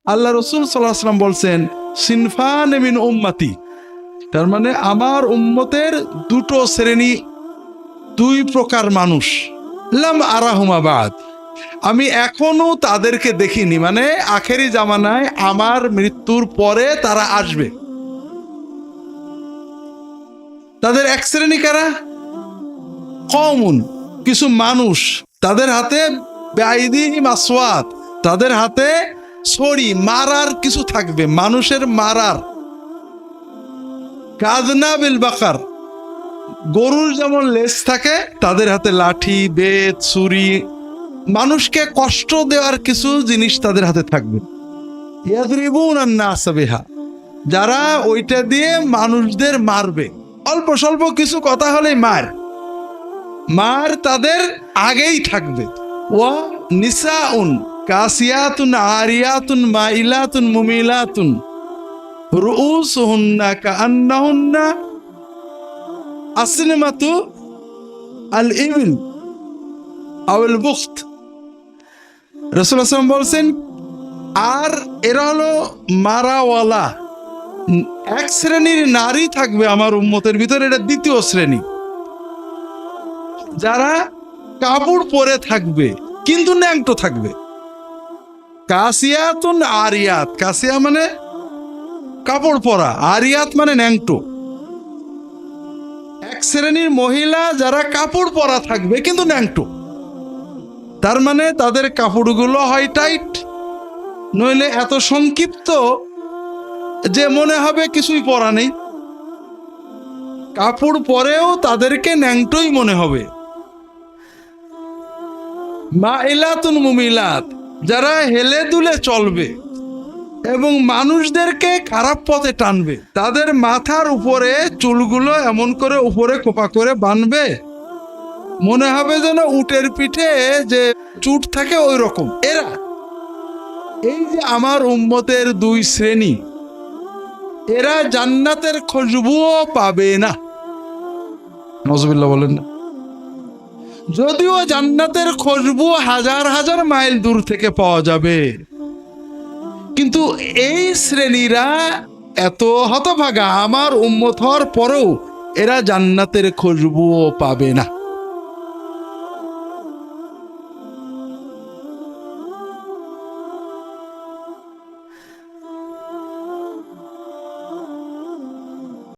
আল্লাহ রসুল সাল্লাল্লাহু আলাইহি ওয়াসাল্লাম বলছেন সিনফান মিন উম্মতি, তার মানে আমার উম্মতের দুটো শ্রেণী, দুই প্রকার মানুষ, লাম আরাহুমা বাদ, আমি এখনো তাদেরকে দেখিনি, মানে আখেরি জামানায় আমার মৃত্যুর পরে তারা আসবে। তাদের এক শ্রেণী কারা? কওমুন, কিছু মানুষ, তাদের হাতে বেআইদিহিম আসওয়াত, তাদের হাতে ছড়ি, মারার কিছু থাকবে, মানুষের মারার। কাযনাবিল বাকার, গরুর যেমন লেজ থাকে, তাদের হাতে লাঠি, বেত, ছুরি, মানুষকে কষ্ট দেওয়ার কিছু জিনিস তাদের হাতে থাকবে। ইয়াদরিবুনান নাস বিহা, যারা ওইটা দিয়ে মানুষদের মারবে। অল্প স্বল্প কিছু কথা হলেই মার তাদের আগেই থাকবে। ওয়া নিসাউন কাসিয়াতুন আরিয়াতুন মাইলাতুন মুমিলাতুন রুউসুহুন্না কাআন্নাহুন্না আসনিমাতু আল ইবিল আউল বুখত। রাসূলুল্লাহ সাল্লাল্লাহু আলাইহি ওয়াসাল্লাম বলছেন, আর এরা হলো মারাওয়ালা। এক শ্রেণীর নারী থাকবে আমার উম্মতের ভিতরে, এটা দ্বিতীয় শ্রেণী, যারা কাপড় পরে থাকবে কিন্তু ন্যাংটো থাকবে। কাসিয়াতুন আরিয়াত, কাসিয়া মানে কাপড় পরা, আরিয়াত মানে ন্যাংটো। এক শ্রেণীর মহিলা যারা কাপড় পরা থাকবে কিন্তু ন্যাংটো, তার মানে তাদের কাপড়গুলো হয় টাইট, নইলে এত সংক্ষিপ্ত যে মনে হবে কিছুই পরা নেই। কাপড় পরেও তাদেরকে ন্যাংটোই মনে হবে। মাইলাতুন মুমিলাত, যারা হেলে দুলে চলবে এবং মানুষদেরকে খারাপ পথে টানবে। তাদের মাথার উপরে চুলগুলো এমন করে উপরে কোপা করে বাঁধবে, মনে হবে যেন উটের পিঠে যে চুট থাকে ওই রকম। এরা, এই যে আমার উম্মতের দুই শ্রেণী, এরা জান্নাতের খুশবুও পাবে না। নাউজুবিল্লাহ বলেন না। যদিও জান্নাতের খুশবু হাজার হাজার মাইল দূর থেকে পাওয়া যাবে, কিন্তু এই শ্রেণীরা এত হতভাগা, আমার উম্মত হওয়ার পরেও এরা জান্নাতের খুশবুও পাবে না।